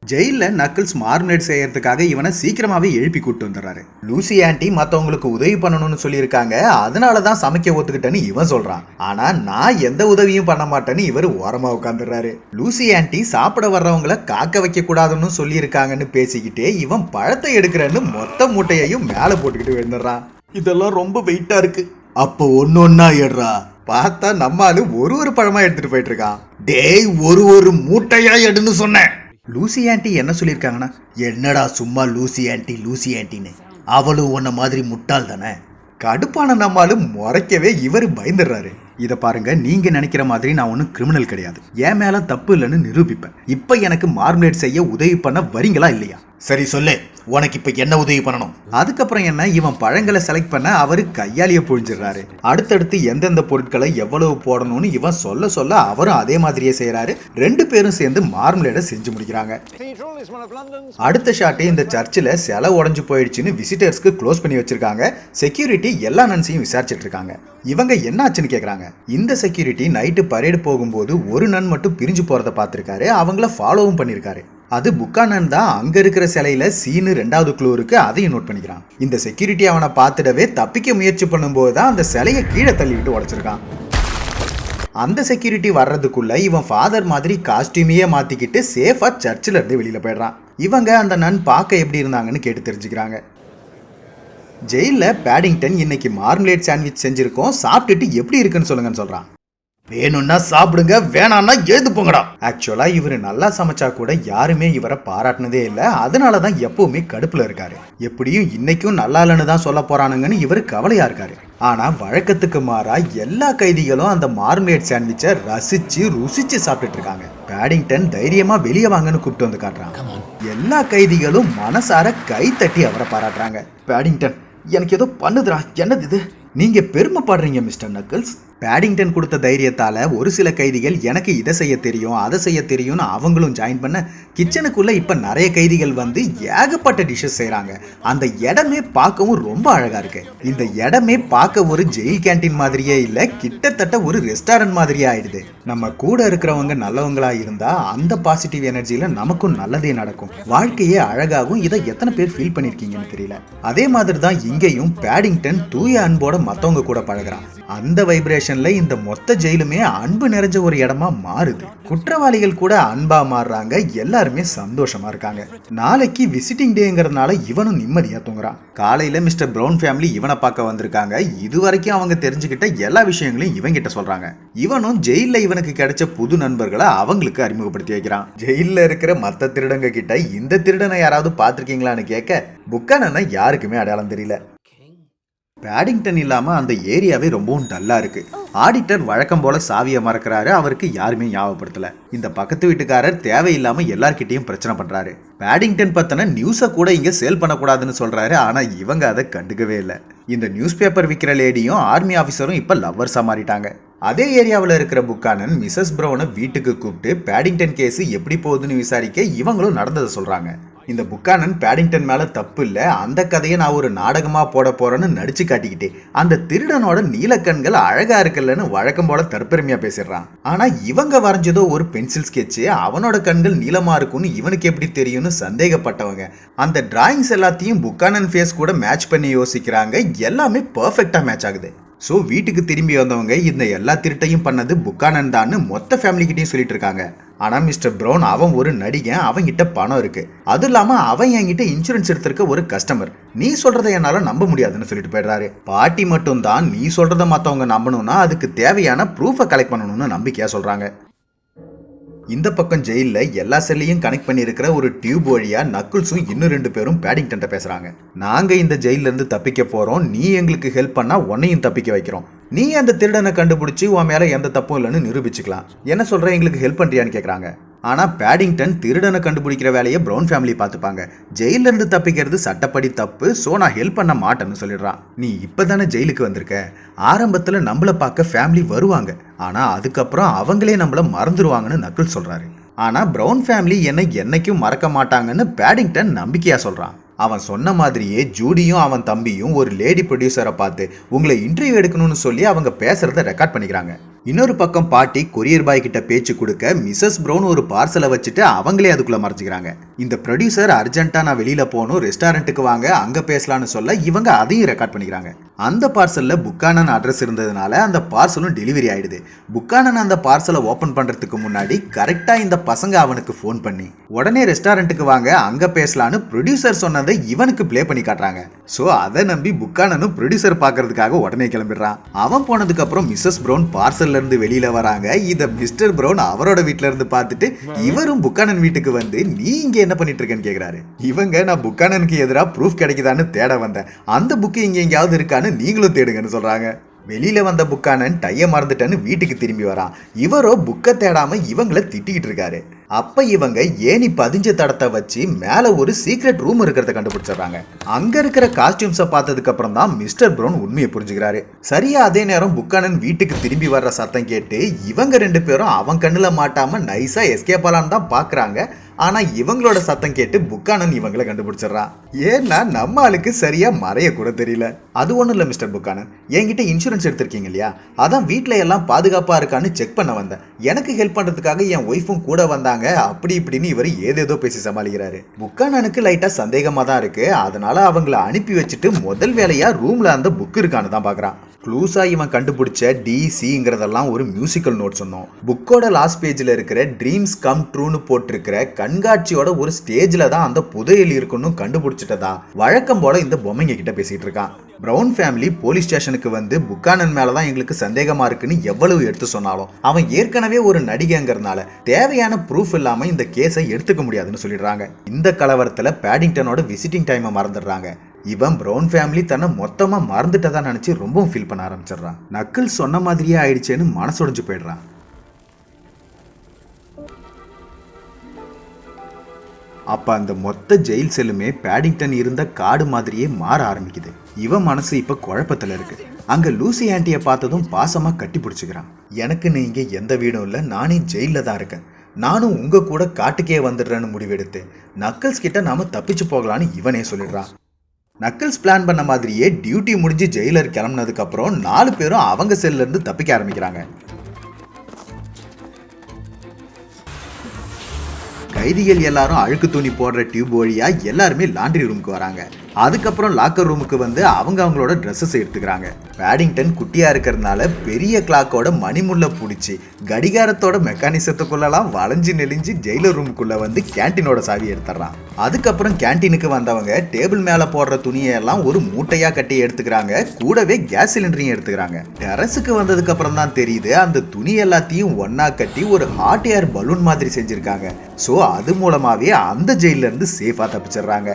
ஜெயில நக்கிள்ஸ் மார்மலேட் செய்யறதுக்காக இவனை சீக்கிரமாவே எழுப்பி கூட்டு வந்துடுறாரு. லூசி ஆண்டி மற்றவங்களுக்கு உதவி பண்ணணும்னு சொல்லியிருக்காங்க, அதனாலதான் சமைக்க ஒத்துக்கிட்டேன்னு இவன் சொல்றான். ஆனா நான் எந்த உதவியும் பண்ண மாட்டேன்னு இவர் ஓரமா உட்காந்துடுறாரு. லூசி ஆண்டி சாப்பிட வர்றவங்களை காக்க வைக்க கூடாதுன்னு சொல்லியிருக்காங்கன்னு பேசிக்கிட்டே இவன் பழத்தை எடுக்கிறன்னு மொத்த மூட்டையையும் மேல போட்டுக்கிட்டு விழுந்துடுறான். இதெல்லாம் ரொம்ப வெயிட்டா இருக்கு. அப்போ ஒன்னொன்னா எடுறா. பார்த்தா நம்மாலு ஒரு பழமா எடுத்துட்டு போயிட்டு இருக்கான். டேய், ஒரு மூட்டையா எடுன்னு சொன்னேன். லூசி ஆண்டி என்ன சொல்லியிருக்காங்கன்னா, என்னடா சும்மா லூசி ஆண்டின்னு, அவளும் உன்ன மாதிரி முட்டாள் தானே. கடுப்பான நம்மாலும் முறைக்கவே இவர் பயந்துடுறாரு. இதை பாருங்க, நீங்க நினைக்கிற மாதிரி நான் ஒன்றும் கிரிமினல் கிடையாது, என் மேல தப்பு இல்லைன்னு நிரூபிப்பேன். இப்ப எனக்கு மார்மலேட் செய்ய உதவி பண்ண வரீங்களா இல்லையா? சரி சொல்லு, உனக்கு இப்ப என்ன உதவி பண்ணணும்? அதுக்கப்புறம் என்ன, இவன் பழங்களை செலக்ட் பண்ண அவரு கையாலிய புழிஞ்சிடுறாரு. அடுத்தடுத்து எந்தெந்த பொருட்களை எவ்வளவு போடணும்னு இவன் சொல்ல அவரும் அதே மாதிரியே செய்யறாரு. 2 பேரும் சேர்ந்து மார்மலேட செஞ்சு முடிக்கிறாங்க. அடுத்த ஷாட்டே இந்த சர்ச்சில் சிலை உடஞ்சு போயிடுச்சுன்னு விசிட்டர்ஸ்க்கு க்ளோஸ் பண்ணி வச்சிருக்காங்க. செக்யூரிட்டி எல்லா நன்ஸையும் விசாரிச்சுட்டு இருக்காங்க. இவங்க என்ன ஆச்சுன்னு கேக்குறாங்க. இந்த செக்யூரிட்டி நைட்டு பரேடு போகும்போது ஒரு நன் மட்டும் பிரிஞ்சு போறதை பார்த்திருக்காரு. அவங்கள ஃபாலோவும் பண்ணிருக்காரு. அது புக்கானன் தான். அங்க இருக்கிற சிலையில சீனு 2வது க்ளூ இருக்கு, அதையும் நோட் பண்ணிக்கிறான். இந்த செக்யூரிட்டி அவனை பார்த்துடவே தப்பிக்க முயற்சி பண்ணும்போது தான் அந்த சிலையை கீழே தள்ளிவிட்டு உடைச்சிருக்கான். அந்த செக்யூரிட்டி வர்றதுக்குள்ள இவன் ஃபாதர் மாதிரி காஸ்டியூமையே மாத்திக்கிட்டு சேஃபா சர்ச்சில் இருந்து வெளியில போயிடுறான். இவங்க அந்த நன் பார்க்க எப்படி இருந்தாங்கன்னு கேட்டு தெரிஞ்சுக்கிறாங்க. ஜெயிலில் பேடிங்டன் இன்னைக்கு மார்மலேட் சாண்ட்விச் செஞ்சிருக்கோம், சாப்பிட்டுட்டு எப்படி இருக்குன்னு சொல்லுங்கன்னு சொல்றான். வேணும்னா சாப்பிடுங்க, வேணாம்னா எழுந்து போங்கடா. ஆக்சுவலா இவர் நல்லா சமைச்சா கூட யாருமே இவரை பாராட்டினதே இல்லை. அதனாலதான் எப்பவுமே கடுப்புல இருக்காரு. எப்படியும் இன்னைக்கும் நல்லா இல்லைன்னு தான் சொல்ல போறானுங்கன்னு இவர் கவலையா இருக்காரு. ஆனா வழக்கத்துக்கு மாறா எல்லா கைதிகளும் அந்த மார்மலேட் சாண்ட்விச்சை ருசிச்சு சாப்பிட்டுட்டு இருக்காங்க. பேடிங்டன் தைரியமா வெளியே வாங்கன்னு கூப்பிட்டு வந்து காட்டுறாங்க. எல்லா கைதிகளும் மனசார கை தட்டி அவரை பாராட்டுறாங்க. பேடிங்டன், எனக்கு ஏதோ பண்ணுதுடா, என்னது இது? நீங்க பெருமைப்படுறீங்க மிஸ்டர் நக்கிள்ஸ். பேடிங்டன் கொடுத்த தைரியத்தால ஒரு சில கைதிகள் எனக்கு இதை செய்ய தெரியும் அதை செய்ய தெரியும்னு அவங்களும் ஜாயின் பண்ண கிச்சனுக்குள்ள இப்ப நிறைய கைதிகள் வந்து ஏகப்பட்ட டிஷ்ஷஸ் செய்யறாங்க. அந்த இடமே பார்க்கவும் ரொம்ப அழகா இருக்கு. இந்த இடமே பார்க்க ஒரு ஜெயில் கேண்டீன் மாதிரியே இல்ல, கிட்டத்தட்ட ஒரு ரெஸ்டாரண்ட் மாதிரியே ஆயிடுது. நம்ம கூட இருக்கிறவங்க நல்லவங்களா இருந்தா அந்த பாசிட்டிவ் எனர்ஜியில நமக்கும் நல்லதே நடக்கும். வாழ்க்கையே அழகாகும். இதை எத்தனை பேர் ஃபீல் பண்ணிருக்கீங்கன்னு தெரியல. அதே மாதிரி தான் இங்கேயும் பேடிங்டன் தூய அன்போட மத்தவங்க கூட பழகுறான். அந்த வைப்ரேஷன்ல இந்த மொத்த ஜெயிலுமே அன்பு நிறைஞ்ச ஒரு இடமா மாறுது. குற்றவாளிகள் கூட அன்பா மாறுறாங்க. எல்லாருமே சந்தோஷமா இருக்காங்க. நாளைக்கு விசிட்டிங் டேங்கிறதுனால இவனும் நிம்மதியா தூங்குறான். காலையில மிஸ்டர் பிரவுன் ஃபேமிலி இவனை பார்க்க வந்திருக்காங்க. இதுவரைக்கும் அவங்க தெரிஞ்சுக்கிட்ட எல்லா விஷயங்களையும் இவங்கிட்ட சொல்றாங்க. இவனும் ஜெயில இவனுக்கு கிடைச்ச புது நண்பர்களை அவங்களுக்கு அறிமுகப்படுத்தி வைக்கிறான். ஜெயில இருக்கிற மத்த திருடங்க கிட்ட இந்த திருடனை யாராவது பார்த்திருக்கீங்களான்னு கேட்க புக்கானனை யாருக்குமே அடையாளம் தெரியல. பேடிங்டன் இல்லாம அந்த ஏரியாவே ரொம்பவும் டல்லா இருக்கு. ஆடிட்டர் வழக்கம் போல சாவியை மறக்கிறாரு. அவருக்கு யாருமே ஞாபகப்படுத்தல. இந்த பக்கத்து வீட்டுக்காரர் தேவையில்லாம எல்லார்கிட்டையும் பிரச்சனை பண்றாரு. பேடிங்டன் பத்தின நியூஸை கூட இங்க சேல் பண்ணக்கூடாதுன்னு சொல்றாரு. ஆனா இவங்க அதை கண்டுக்கவே இல்லை. இந்த நியூஸ் பேப்பர் விற்கிற லேடியும் ஆர்மி ஆஃபீஸரும் இப்ப லவ்வர்ஸா மாறிட்டாங்க. அதே ஏரியாவில் இருக்கிற புக்கானன் மிஸ்ஸஸ் பிரவுனை வீட்டுக்கு கூப்பிட்டு பேடிங்டன் கேஸ் எப்படி போகுதுன்னு விசாரிக்க இவங்களும் நடந்ததை சொல்றாங்க. இந்த புக்கானன் பேடிங்டன் மேல தப்பு இல்லை, அந்த கதையை நான் ஒரு நாடகமா போட போறேன்னு நடிச்சு காட்டிக்கிட்டே அந்த திருடனோட நீலக்கண்கள் அழகா இருக்குல்லன்னு வழக்கம் போல தற்பெருமையா பேசிடுறான். ஆனா இவங்க வரைஞ்சதோ ஒரு பென்சில் ஸ்கெட்ச், அவனோட கண்கள் நீளமா இருக்கும்னு இவனுக்கு எப்படி தெரியும்னு சந்தேகப்பட்டவங்க அந்த டிராயிங்ஸ் எல்லாத்தையும் புக்கானன் ஃபேஸ் கூட மேட்ச் பண்ணி யோசிக்கிறாங்க. எல்லாமே பர்ஃபெக்டா மேட்ச் ஆகுது. ஸோ வீட்டுக்கு திரும்பி வந்தவங்க இந்த எல்லா திருட்டையும் பண்ணது புக்கானன் தான் மொத்த ஃபேமிலிக்கிட்டையும் சொல்லிட்டு இருக்காங்க. ஆனால் மிஸ்டர் பிரவுன் அவன் ஒரு நடிகன், அவன்கிட்ட பணம் இருக்கு. அதுவும் இல்லாமல் அவன் என்கிட்ட இன்சூரன்ஸ் எடுத்திருக்க ஒரு கஸ்டமர். நீ சொல்றதை என்னால் நம்ப முடியாதுன்னு சொல்லிட்டு போயிடுறாரு. பாட்டி மட்டும் தான் நீ சொல்றதை மற்றவங்க நம்பணும்னா அதுக்கு தேவையான ப்ரூஃபை கலெக்ட் பண்ணணும்னு நம்பிக்கையாக சொல்றாங்க. இந்த பக்கம் ஜெயில எல்லா செல்லையும் கனெக்ட் பண்ணி இருக்கிற ஒரு டியூப் வழியா நக்குல்ஸும் இன்னும் 2 பேரும் பேடிங்டன் பேசுறாங்க. நாங்க இந்த ஜெயில இருந்து தப்பிக்க போறோம், நீ எங்களுக்கு ஹெல்ப் பண்ணா உன்னையும் தப்பிக்க வைக்கிறோம். நீ அந்த திருடனை கண்டுபிடிச்சி உன் மேல எந்த தப்பும் இல்லைன்னு நிரூபிச்சுக்கலாம். என்ன சொல்ற, எங்களுக்கு ஹெல்ப் பண்றியான்னு கேக்குறாங்க. ஆனா பேடிங்டன் திருடனை கண்டுபிடிக்கிற வேலையை பிரவுன் ஃபேமிலி பார்த்துப்பாங்க. ஜெயில இருந்து தப்பிக்கிறது சட்டப்படி தப்பு, ஸோ நான் ஹெல்ப் பண்ண மாட்டேன்னு சொல்லிடுறான். நீ இப்பதானே ஜெயிலுக்கு வந்திருக்க, ஆரம்பத்துல நம்மள பார்க்க ஃபேமிலி வருவாங்க, ஆனா அதுக்கப்புறம் அவங்களே நம்மள மறந்துடுவாங்கன்னு நக்குல் சொல்றாரு. ஆனா பிரவுன் ஃபேமிலி என்னைக்கும் மறக்க மாட்டாங்கன்னு பேடிங்டன் நம்பிக்கையா சொல்றான். அவன் சொன்ன மாதிரியே ஜூடியும் அவன் தம்பியும் ஒரு லேடி ப்ரொடியூசரை பார்த்து உங்களை இன்டர்வியூ எடுக்கணும்னு சொல்லி அவங்க பேசுறத ரெக்கார்ட் பண்ணிக்கிறாங்க. இன்னொரு பக்கம் பாட்டி கொரியர் பாய் கிட்ட பேச்சு கொடுக்க மிஸ்ஸஸ் பிரவுன் ஒரு பார்சலை வச்சுட்டு அவங்களே அதுக்குள்ள மறைச்சிக்கிறாங்க. இந்த ப்ரொடியூசர் அர்ஜென்ட்டா நான் வெளியில போகணும், ரெஸ்டாரண்ட்டுக்கு வாங்க அங்க பேசலாம்னு சொல்ல இவங்க அதையும் ரெக்கார்ட் பண்ணிக்கிறாங்க. அந்த பார்சல்ல புக்கானன் அட்ரஸ் இருந்ததுனால அந்த பார்சலும் டெலிவரி ஆயிடுது. புக்கானன் அந்த பார்சலை ஓபன் பண்றதுக்கு முன்னாடி கரெக்டா இந்த பசங்க அவனுக்கு ஃபோன் பண்ணி உடனே ரெஸ்டாரண்ட்டுக்கு வாங்க அங்க பேசலான்னு ப்ரொடியூசர் சொன்னதை இவனுக்கு பிளே பண்ணி காட்டுறாங்க. ஸோ அதை நம்பி புக்கானனும் ப்ரொடியூசர் பார்க்கறதுக்காக உடனே கிளம்பிடுறான். அவன் போனதுக்கு அப்புறம் மிஸ்ஸஸ் பிரவுன் பார்சல்ல இருந்து வெளியில வராங்க. இத மிஸ்டர் பிரவுன் அவரோட வீட்டுல இருந்து பார்த்துட்டு இவரும் புக்கானன் வீட்டுக்கு வந்து நீ இங்க என்ன பண்ணிட்டு இருக்கேன்னு கேக்குறாரு. இவங்க நான் புக்கானனுக்கு எதிராக ப்ரூஃப் கிடைக்குதான்னு தேட வந்தேன், அந்த புக்கு இங்க எங்கேயாவது இருக்கான்னு நீங்களும் தேடுங்கன்னு சொல்றாங்க. வெளியில வந்த புக்கானன் டைய மறந்துட்டேன்னு வீட்டுக்கு திரும்பி வரான். இவரோ புக்கை தேடாம இவங்களை திட்டிக்கிட்டு இருக்காரு. அப்ப இவங்க ஏணி பதிஞ்ச தடத்தை வச்சு மேல ஒரு சீக்ரெட் ரூம் இருக்கிறத கண்டுபிடிச்சிடறாங்க. அங்க இருக்கிற காஸ்டியூம்ஸை பார்த்ததுக்கு அப்புறம் தான் மிஸ்டர் பிரவுன் உண்மையை புரிஞ்சுக்கிறாரு. சரியா அதே நேரம் புக்கானன் வீட்டுக்கு திரும்பி வர்ற சத்தம் கேட்டு இவங்க 2 பேரும் அவன் கண்ணுல மாட்டாம நைஸா எஸ்கேப் ஆலான்னு தான் பாக்குறாங்க. ஆனா இவங்களோட சத்தம் கேட்டு புக்கானன் இவங்களை கண்டுபிடிச்சிடறான். ஏன்னா நம்ம ஆளுக்கு சரியா மறைய கூட தெரியல. அது ஒண்ணும் இல்ல மிஸ்டர் புக்கானன், என்கிட்ட இன்சூரன்ஸ் எடுத்திருக்கீங்க இல்லையா, அதான் வீட்டுல எல்லாம் பாதுகாப்பா இருக்கான்னு செக் பண்ண வந்தேன். எனக்கு ஹெல்ப் பண்றதுக்காக என் ஒய்ஃபும் கூட வந்தாங்க, அப்படி இப்படின்னு இவர் ஏதேதோ பேசி சமாளிக்கிறாரு. புக்கானனுக்கு லைட்டா சந்தேகமா தான் இருக்கு. அதனால அவங்கள அனுப்பி வச்சுட்டு முதல் வேலையா ரூம்ல அந்த புக் இருக்கான்னு தான் பாக்குறான். க்ளூஸா இவன் கண்டுபிடிச்ச டிசிங்கிறதெல்லாம் ஒரு மியூசிக்கல் நோட் சொன்னோம். புக்கோட லாஸ்ட் பேஜ்ல இருக்கிற ட்ரீம்ஸ் கம் ட்ரூன்னு போட்டிருக்கிற கண்காட்சியோட ஒரு ஸ்டேஜ்ல தான் அந்த புதையல் இருக்குன்னு கண்டுபிடிச்சிட்டதா வழக்கம் போல இந்த பொம்மைங்க கிட்ட பேசிட்டு இருக்கான். பிரவுன் ஃபேமிலி போலீஸ் ஸ்டேஷனுக்கு வந்து புக்கானன் மேலதான் எங்களுக்கு சந்தேகமா இருக்குன்னு எவ்வளவு எடுத்து சொன்னாலும் அவன் ஏற்கனவே ஒரு நடிகைங்கிறதுனால தேவையான ப்ரூஃப் இல்லாம இந்த கேஸை எடுத்துக்க முடியாதுன்னு சொல்லிடுறாங்க. இந்த கலவரத்துல பேடிங்டனோட விசிட்டிங் டைமை மறந்துடுறாங்க. இவன் ப்ரௌன் ஃபேமிலி தன்னை மொத்தமா மறந்துட்டதா நினைச்சு ரொம்பவும் ஃபீல் பண்ண ஆரம்பிச்சிடறான். நக்கிள்ஸ் சொன்ன மாதிரியே ஆயிடுச்சேன்னு மனசுடைஞ்சு போயிடுறான். அப்ப அந்த மொத்த ஜெயில் செல்லுமே பேடிங்டன் இருந்த காடு மாதிரியே மாற ஆரம்பிக்குது. இவன் மனசு இப்ப குழப்பத்துல இருக்கு. அங்க லூசி ஆண்டியை பார்த்ததும் பாசமா கட்டி பிடிச்சுக்கிறான். எனக்கு நீங்க எந்த வீடும் இல்லை, நானே ஜெயில தான் இருக்கேன். நானும் உங்க கூட காட்டுக்கே வந்துடுறேன்னு முடிவெடுத்து நக்கல்ஸ் கிட்ட நாம தப்பிச்சு போகலான்னு இவனே சொல்லிடுறான். நக்கல்ஸ் பிளான் பண்ண மாதிரியே டியூட்டி முடிஞ்சு ஜெயிலர் கிளம்புனதுக்கு அப்புறம் 4 பேரும் அவங்க செல்ல இருந்து தப்பிக்க ஆரம்பிக்கிறாங்க. கைதிகள் எல்லாரும் அழுக்கு துணி போடுற டியூப் வழியா எல்லாருமே லாண்ட்ரி ரூமுக்கு வராங்க. அதுக்கப்புறம் லாக்கர் ரூமுக்கு வந்து அவங்களோட ட்ரெஸ்ஸஸ் எடுத்துக்கிறாங்க. பேடிங்டன் குட்டியா இருக்கிறதுனால பெரிய கிளாக்கோட மணிமுள்ள பிடிச்சி கடிகாரத்தோட மெக்கானிசத்துக்குள்ளலாம் வளைஞ்சு நெளிஞ்சு ஜெயிலர் ரூமுக்குள்ள வந்து கேன்டீனோட சாவி எடுத்துடுறான். அதுக்கப்புறம் கேன்டீனுக்கு வந்தவங்க டேபிள் மேல போடுற துணியெல்லாம் ஒரு மூட்டையா கட்டி எடுத்துக்கிறாங்க. கூடவே கேஸ் சிலிண்டரையும் எடுத்துக்கிறாங்க. டெரஸுக்கு வந்ததுக்கு அப்புறம் தான் தெரியுது அந்த துணி எல்லாத்தையும் ஒன்னா கட்டி ஒரு ஹாட் ஏர் பலூன் மாதிரி செஞ்சிருக்காங்க. ஸோ அது மூலமாவே அந்த ஜெயில இருந்து சேஃபா தப்பிச்சிடுறாங்க.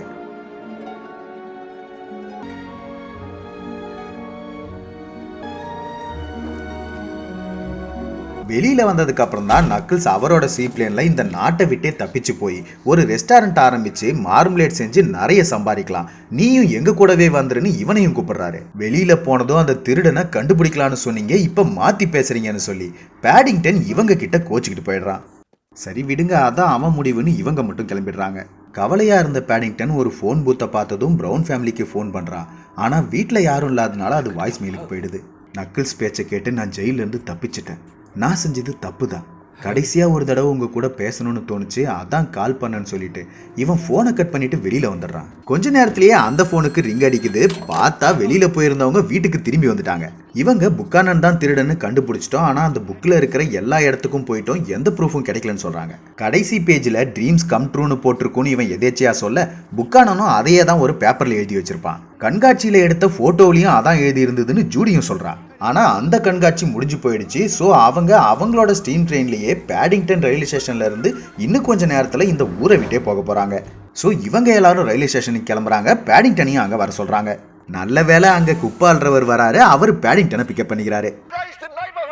வெளியில வந்ததுக்கு அப்புறம் தான் நக்கிள்ஸ் அவரோட சீப்ளேன்ல இந்த நாட்டை விட்டே தப்பிச்சு போய் ஒரு ரெஸ்டாரண்ட் ஆரம்பிச்சு மார்மலேட் செஞ்சு நிறைய சம்பாதிக்கலாம், நீயும் எங்க கூடவே வந்துருன்னு இவனையும் கூப்பிடுறாரு. வெளியில போனதும் அந்த திருடனை கண்டுபிடிக்கலான்னு சொன்னீங்க, இப்ப மாத்தி பேசுறீங்கன்னு சொல்லி பேடிங்டன் இவங்க கிட்ட கோச்சிக்கிட்டு போயிடுறான். சரி விடுங்க, அதான் அவன் முடிவுன்னு இவங்க மட்டும் கிளம்பிடுறாங்க. கவலையா இருந்த பேடிங்டன் ஒரு ஃபோன் பூத்தை பார்த்ததும் ப்ரௌன் ஃபேமிலிக்கு ஃபோன் பண்றான். ஆனா வீட்டுல யாரும் இல்லாதனால அது வாய்ஸ் மெயிலுக்கு போயிடுது. நக்கிள்ஸ் பேச்சை கேட்டு நான் ஜெயில இருந்து தப்பிச்சிட்டேன், நான் செஞ்சது தப்பு தான், கடைசியா ஒரு தடவை உங்க கூட பேசணும்னு தோணுச்சு, அதான் கால் பண்ணேன்னு சொல்லிட்டு இவன் போனை கட் பண்ணிட்டு வெளியில வந்துடுறான். கொஞ்ச நேரத்திலேயே அந்த போனுக்கு ரிங் அடிக்குது. பார்த்தா வெளியில போயிருந்தவங்க வீட்டுக்கு திரும்பி வந்துட்டாங்க. இவங்க புக்கானன் தான் திருடன்னு கண்டுபிடிச்சிட்டோம், ஆனா அந்த புக்ல இருக்கிற எல்லா இடத்துக்கும் போயிட்டோம், எந்த ப்ரூஃபும் கிடைக்கலன்னு சொல்றாங்க. கடைசி பேஜ்ல ட்ரீம்ஸ் கம் ட்ரூன்னு போட்டிருக்குன்னு இவன் எதேச்சியா சொல்ல புக்கானனும் அதையே தான் ஒரு பேப்பர்ல எழுதி வச்சிருப்பான். கண்காட்சியில எடுத்த போட்டோலையும் அதான் எழுதி இருந்ததுன்னு ஜூடியும் சொல்றான். ஆனா அந்த கண்காட்சி முடிஞ்சு போயிடுச்சு. ஸோ அவங்களோட ஸ்டீம் ட்ரெயின்லயே பேடிங்டன் ரயில்வே ஸ்டேஷன்ல இருந்து இன்னும் கொஞ்ச நேரத்துல இந்த ஊரை விட்டே போக போறாங்க. ஸோ இவங்க எல்லாரும் ரயில்வே ஸ்டேஷனுக்கு கிளம்புறாங்க. பேடிங்டனையும் அங்க வர சொல்றாங்க. நல்ல வேலை அங்க குப்பாள்றவர் வராரு. அவர் பேடிங்டனை பிக்கப் பண்ணிக்கிறாரு.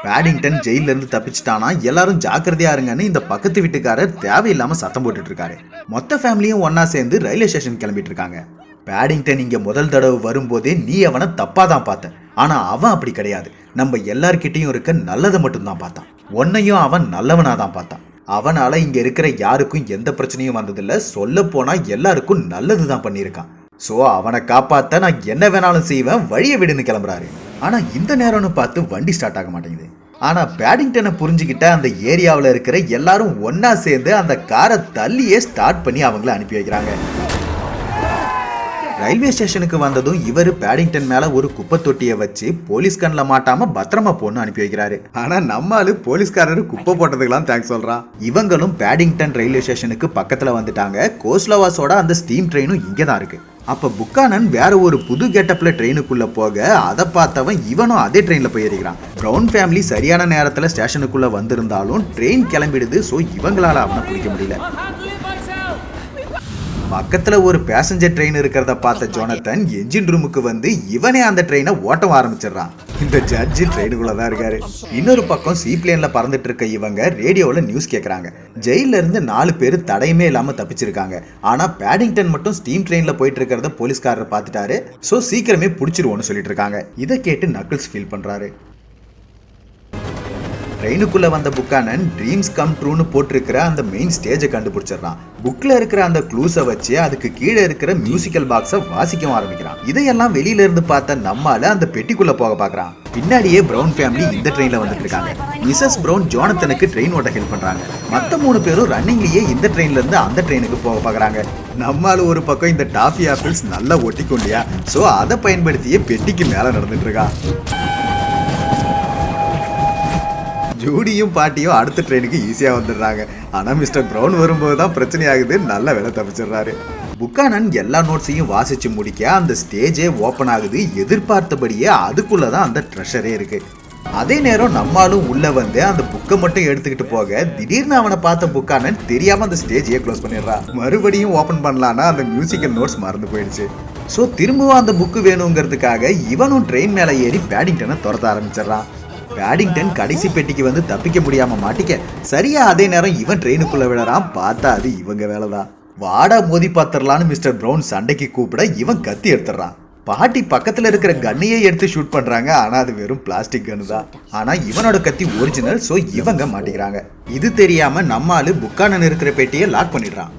பேடிங்டன் ஜெயில இருந்து தப்பிச்சிட்டானா, எல்லாரும் ஜாக்கிரதையா இருங்கன்னு இந்த பக்கத்து வீட்டுக்காரர் தேவையில்லாம சத்தம் போட்டுட்டு இருக்காரு. மொத்த ஃபேமிலியும் ஒன்னா சேர்ந்து ரயில்வே ஸ்டேஷன் கிளம்பிட்டு இருக்காங்க. பேடிங்டன் இங்க முதல் தடவை வரும்போதே நீ அவனை தப்பா தான் பார்த்த, ஆனா அவன் அப்படி கிடையாது, நம்ம எல்லார்கிட்டையும் இருக்க நல்லதை மட்டும் தான் பார்த்தான், உன்னையும் அவன் நல்லவனா தான் பார்த்தான். அவனால இங்க இருக்கிற யாருக்கும் எந்த பிரச்சனையும் வந்ததில்ல, சொல்ல போனா எல்லாருக்கும் நல்லது தான் பண்ணியிருக்கான். ஸோ அவனை காப்பாற்ற நான் என்ன வேணாலும் செய்வேன், வழியை விடுன்னு கிளம்புறாரு. ஆனா இந்த நேரம்னு பார்த்து வண்டி ஸ்டார்ட் ஆக மாட்டேங்குது. ஆனா பேடிங்டனை புரிஞ்சுக்கிட்ட அந்த ஏரியாவில் இருக்கிற எல்லாரும் ஒன்னா சேர்ந்து அந்த காரை தள்ளியே ஸ்டார்ட் பண்ணி அவங்கள அனுப்பி வைக்கிறாங்க. ரயில்வே ஸ்டேஷனுக்கு வந்ததும் இவர் பேடிங்டன் மேல ஒரு குப்பை தொட்டியை வச்சு போலீஸ் கண்ணில் மாட்டாம பத்திரமா போன்னு அனுப்பி வைக்கிறாரு. ஆனா நம்மாலு போலீஸ்காரரு குப்பை போட்டதுக்கெல்லாம் தேங்க்ஸ் சொல்றான். இவங்களும் பேடிங்டன் ரயில்வே ஸ்டேஷனுக்கு பக்கத்துல வந்துட்டாங்க. கோஸ்லவாஸோட அந்த ஸ்டீம் ட்ரெயினும் இங்கே தான் இருக்கு. அப்ப புக்கானன் வேற ஒரு புது கெட்டப்ல ட்ரெயினுக்குள்ள போக அதை பார்த்தவன் இவனும் அதே ட்ரெயின்ல போய் ஏறிக்கிறான். ப்ரௌன் ஃபேமிலி சரியான நேரத்துல ஸ்டேஷனுக்குள்ள வந்திருந்தாலும் ட்ரெயின் கிளம்பிடுது. ஸோ இவங்களால அவனை பிடிக்க முடியல. பக்கத்துல ஒரு பேசஞ்சர் ட்ரெயின் இருக்கிறத பார்த்த ஜோனத்தன் என்ஜின் ரூமுக்கு வந்து இவனே அந்த ட்ரெயினை ஓட்டம் ஆரம்பிச்சிடறான். இந்த ஜட்ஜி ட்ரெயினுக்குள்ளதான் இருக்காரு. இன்னொரு பக்கம் சீப்ளேன்ல பறந்துட்டு இருக்க இவங்க ரேடியோவில் நியூஸ் கேட்கறாங்க. ஜெயில இருந்து 4 பேர் தடையுமே இல்லாம தப்பிச்சிருக்காங்க. ஆனா பேடிங்டன் மட்டும் ஸ்டீம் ட்ரெயின்ல போயிட்டு இருக்கிறத போலீஸ்காரர் பார்த்துட்டாரு. ஸோ சீக்கிரமே பிடிச்சிருவோன்னு சொல்லிட்டு இருக்காங்க. இதை கேட்டு நக்கிள்ஸ் ஃபீல் பண்றாரு. ட்ரெயினுக்குள்ள வந்த புக்கானன் ட்ரீம்ஸ் கம் ட்ரூன்னு போட்டிருக்கிற அந்த மெயின் ஸ்டேஜை கண்டுபிடிச்சிடறான். புக்ல இருக்கிற அந்த க்ளூஸை வச்சு அதுக்கு கீழே இருக்கிற மியூசிக்கல் பாக்ஸை வாசிக்க ஆரம்பிக்கிறான். இதையெல்லாம் வெளியில இருந்து பார்த்த நம்மால அந்த பெட்டிக்குள்ள போக பாக்குறான். பின்னாடியே ப்ரௌன் ஃபேமிலி இந்த ட்ரெயின்ல வந்துட்டு இருக்காங்க. மிஸ்ஸஸ் ப்ரௌன் ஜோனத்தனுக்கு ட்ரெயின் ஓட்ட ஹெல்ப் பண்றாங்க. மற்ற 3 பேரும் ரன்னிங்லயே இந்த ட்ரெயின்ல இருந்து அந்த ட்ரெயினுக்கு போக பாக்குறாங்க. நம்மால ஒரு பக்கம் இந்த டாஃபி ஆப்பிள்ஸ் நல்லா ஒட்டிக்கும் இல்லையா, ஸோ அதை பயன்படுத்தியே பெட்டிக்கு மேல நடந்துட்டு இருக்கா. ஜூடியும் பாட்டியும் அடுத்த ட்ரெயினுக்கு ஈஸியாக வந்துடுறாங்க. ஆனால் மிஸ்டர் ப்ரௌன் வரும்போது தான் பிரச்சனை ஆகுது. நல்ல வேலை தப்பிச்சிடுறாரு. புக்கானன் எல்லா நோட்ஸையும் வாசிச்சு முடிக்க அந்த ஸ்டேஜே ஓப்பன் ஆகுது. எதிர்பார்த்தபடியே அதுக்குள்ளதான் அந்த ட்ரெஷரே இருக்கு. அதே நேரம் நம்மளும் உள்ள வந்து அந்த புக்கை மட்டும் எடுத்துக்கிட்டு போக திடீர்னு அவனை பார்த்த புக்கானன் தெரியாம அந்த ஸ்டேஜையே க்ளோஸ் பண்ணிடுறான். மறுபடியும் ஓபன் பண்ணலான்னா அந்த மியூசிக்கல் நோட்ஸ் மறந்து போயிடுச்சு. ஸோ திரும்பவும் அந்த புக்கு வேணுங்கிறதுக்காக இவனும் ட்ரெயின் மேலே ஏறி பேடிங்டனை துரத்த ஆரம்பிச்சிடறான். பேடிங்டன் கடைசி பெட்டிக்கு வந்து தப்பிக்க முடியாம மாட்டிக்க சரியா அதே நேரம் இவன் ட்ரெயினுக்குள்ள விழறான். பார்த்தா அது இவங்க வேலைதான். வாடா மோதி பாத்திரலான்னு மிஸ்டர் பிரவுன் சண்டைக்கு கூப்பிட இவன் கத்தி எடுத்துடுறான். பாட்டி பக்கத்துல இருக்கிற கன்னையே எடுத்து ஷூட் பண்றாங்க. ஆனா அது வெறும் பிளாஸ்டிக் கன்னு தான். ஆனா இவனோட கத்தி ஒரிஜினல். ஸோ இவங்க மாட்டிக்கிறாங்க. இது தெரியாம நம்மாலு புக்கானன் இருக்கிற பெட்டியை லாக் பண்ணிடுறான்.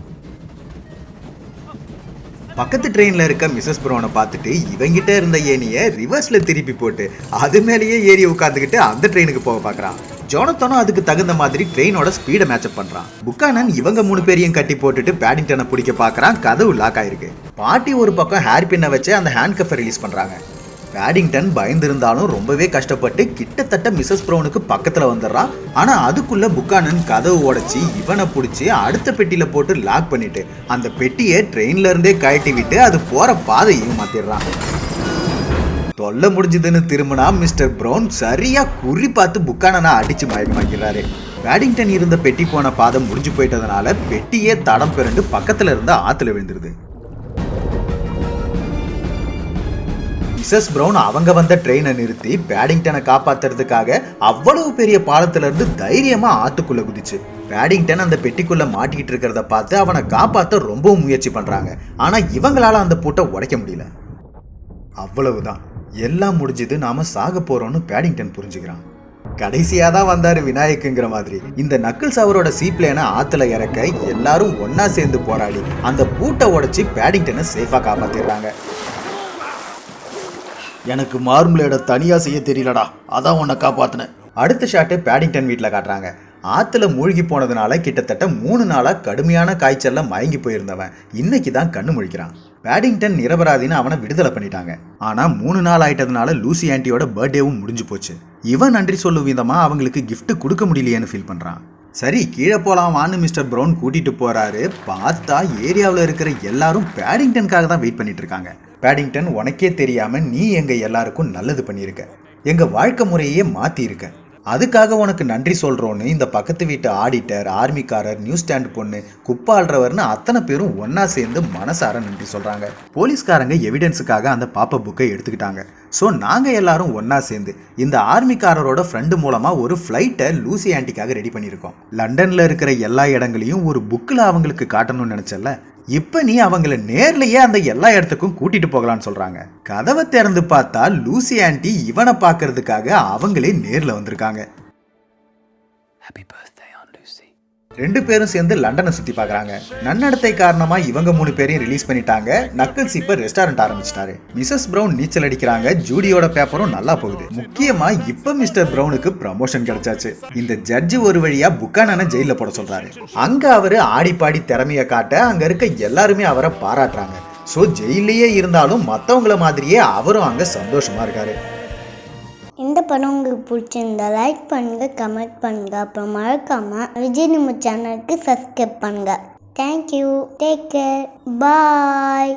பக்கத்து ட்ரெயினில் இருக்க மிஸ்ஸஸ் ப்ரௌனை பார்த்துட்டு இவங்கிட்ட இருந்த ஏனியை ரிவர்ஸில் திருப்பி போட்டு அது மேலேயே ஏறி உட்காந்துக்கிட்டு அந்த ட்ரெயினுக்கு போக பார்க்குறான். ஜோனத்தனும் அதுக்கு தகுந்த மாதிரி ட்ரெயினோட ஸ்பீடை மேட்சப் பண்ணுறான். புக்கானன் இவங்க 3 பேரையும் கட்டி போட்டுட்டு பேடிங்டனை பிடிக்க பார்க்குறான். கதவு லாக் ஆயிருக்கு. பாட்டி ஒரு பக்கம் ஹேர் பின்னை வச்சு அந்த ஹேண்ட் கஃபை ரிலீஸ் பண்ணுறாங்க. பேடிங்டன் பயந்திருந்தாலும் ரொம்பவே கஷ்டப்பட்டு கிட்டத்தட்ட மிஸ்ஸஸ் ப்ரௌனுக்கு பக்கத்தில் வந்துடுறான். ஆனால் அதுக்குள்ள புக்கானன் கதவு உடைச்சி இவனை பிடிச்சி அடுத்த பெட்டியில் போட்டு லாக் பண்ணிட்டு அந்த பெட்டியை ட்ரெயின்ல இருந்தே கழட்டி விட்டு அது போற பாதையும் மாத்திடுறான். தொல்லை முடிஞ்சதுன்னு திரும்பினா மிஸ்டர் ப்ரௌன் சரியா குறி பார்த்து புக்கானனை அடிச்சு மயக்கமாக்கிறாரு. பேடிங்டன் இருந்த பெட்டி போன பாதை முடிஞ்சு போயிட்டதுனால பெட்டியே தடம் பிறண்டு பக்கத்துல இருந்த ஆத்துல விழுந்துருது. மிஸ்ஸஸ் ப்ரௌன் அவங்க வந்த ட்ரெயினை நிறுத்தி பேடிங்டனை காப்பாத்துறதுக்காக அவ்வளவு பெரிய பாலத்துல இருந்து தைரியமா ஆத்துக்குள்ள குதிச்சு பேடிங்டன் அந்த பெட்டிக்குள்ள மாட்டிக்கிட்டு இருக்கிறத பார்த்து அவனை காப்பாற்ற ரொம்பவும் முயற்சி பண்றாங்க. ஆனா இவங்களால அந்த பூட்டை உடைக்க முடியல. அவ்வளவுதான், எல்லாம் முடிஞ்சது, நாம சாக போறோம்னு பேடிங்டன் புரிஞ்சுக்கிறான். கடைசியா தான் வந்தாரு விநாயக்குங்கிற மாதிரி இந்த நக்கிள்ஸ் அவரோட சீப்ளேனை ஆத்துல இறக்க எல்லாரும் ஒன்னா சேர்ந்து போராடி அந்த பூட்டை உடைச்சி பேடிங்டனை சேஃபா காப்பாத்திடுறாங்க. எனக்கு மார்மலேட தனியா செய்ய தெரியலடா, அதான் உன்னை காப்பாத்தினேன். அடுத்த ஷாட்டு பேடிங்டன் வீட்டில் காட்டுறாங்க. ஆத்துல மூழ்கி போனதுனால கிட்டத்தட்ட 3 நாளா கடுமையான காய்ச்சல்ல மயங்கி போயிருந்தவன் இன்னைக்கு தான் கண்ணு முழிக்கிறான். பேடிங்டன் நிரபராதின்னு அவனை விடுதலை பண்ணிட்டாங்க. ஆனா 3 நாள் ஆயிட்டதுனால லூசி ஆண்டியோட பர்த்டேவும் முடிஞ்சு போச்சு. இவன் நன்றி சொல்லும் விதமா அவங்களுக்கு கிஃப்ட் கொடுக்க முடியலையேன்னு ஃபீல் பண்றான். சரி கீழே போலாமான்னு மிஸ்டர் ப்ரௌன் கூட்டிட்டு போறாரு. பார்த்தா ஏரியாவில் இருக்கிற எல்லாரும் பேடிங்டனுக்காக தான் வெயிட் பண்ணிட்டு இருக்காங்க. பேடிங்டன், உனக்கே தெரியாம நீ எங்க எல்லாருக்கும் நல்லது பண்ணியிருக்க, எங்க வாழ்க்கை முறையே மாத்தி இருக்க, அதுக்காக உனக்கு நன்றி சொல்றோன்னு இந்த பக்கத்து வீட்டு ஆடிட்டர், ஆர்மிக்காரர், நியூஸ் ஸ்டாண்ட் பொண்ணு, குப்பாள்றவர்னு அத்தனை பேரும் ஒன்னா சேர்ந்து மனசார நன்றி சொல்றாங்க. போலீஸ்காரங்க எவிடன்ஸுக்காக அந்த பாப்ப புக்கை எடுத்துக்கிட்டாங்க. ஸோ நாங்க எல்லாரும் ஒன்னா சேர்ந்து இந்த ஆர்மிக்காரரோட ஃப்ரெண்டு மூலமா ஒரு ஃப்ளைட்டை லூசி ஆண்டிக்காக ரெடி பண்ணியிருக்கோம். லண்டன்ல இருக்கிற எல்லா இடங்களையும் ஒரு புக்கில் அவங்களுக்கு காட்டணும்னு நினைச்சல, இப்ப நீ அவங்கள நேர்லயே அந்த எல்லா இடத்துக்கும் கூட்டிட்டு போகலான்னு சொல்றாங்க. கதவை திறந்து பார்த்தா லூசி ஆண்டி இவனை பார்க்கறதுக்காக அவங்களே நேர்ல வந்திருக்காங்க. ரெண்டு பேரும் சேர்ந்து லண்டனை சுத்தி பார்க்கறாங்க. நன்னடத்தை காரணமா இவங்க 3 பேரையும் ரிலீஸ் பண்ணிட்டாங்க. நக்கிள்ஸ் இப்ப ரெஸ்டாரண்ட் ஆரம்பிச்சிட்டாரு. மிஸ்ஸஸ் பிரவுன் நீச்சல் அடிக்கிறாங்க. ஜூடியோட பேப்பரும் நல்லா போகுது. முக்கியமா இப்ப மிஸ்டர் பிரவுனுக்கு ப்ரமோஷன் கிடைச்சாச்சு. இந்த ஜட்ஜி ஒரு வழியா புக்கானனை ஜெயில போட சொல்றாரு. அங்க அவரு ஆடி பாடி திறமைய காட்ட அங்க இருக்க எல்லாருமே அவரை பாராட்டுறாங்க. ஸோ ஜெயிலேயே இருந்தாலும் மற்றவங்கள மாதிரியே அவரும் அங்க சந்தோஷமா இருக்காரு. இந்த படம் உங்களுக்கு பிடிச்சிருந்தா லைக் பண்ணுங்க, கமெண்ட் பண்ணுங்க, அப்புறம் மறக்காம விஜய் நியூஸ் சேனலுக்கு சப்ஸ்கிரைப் பண்ணுங்க. தேங்க்யூ, டேக் கேர், பாய்.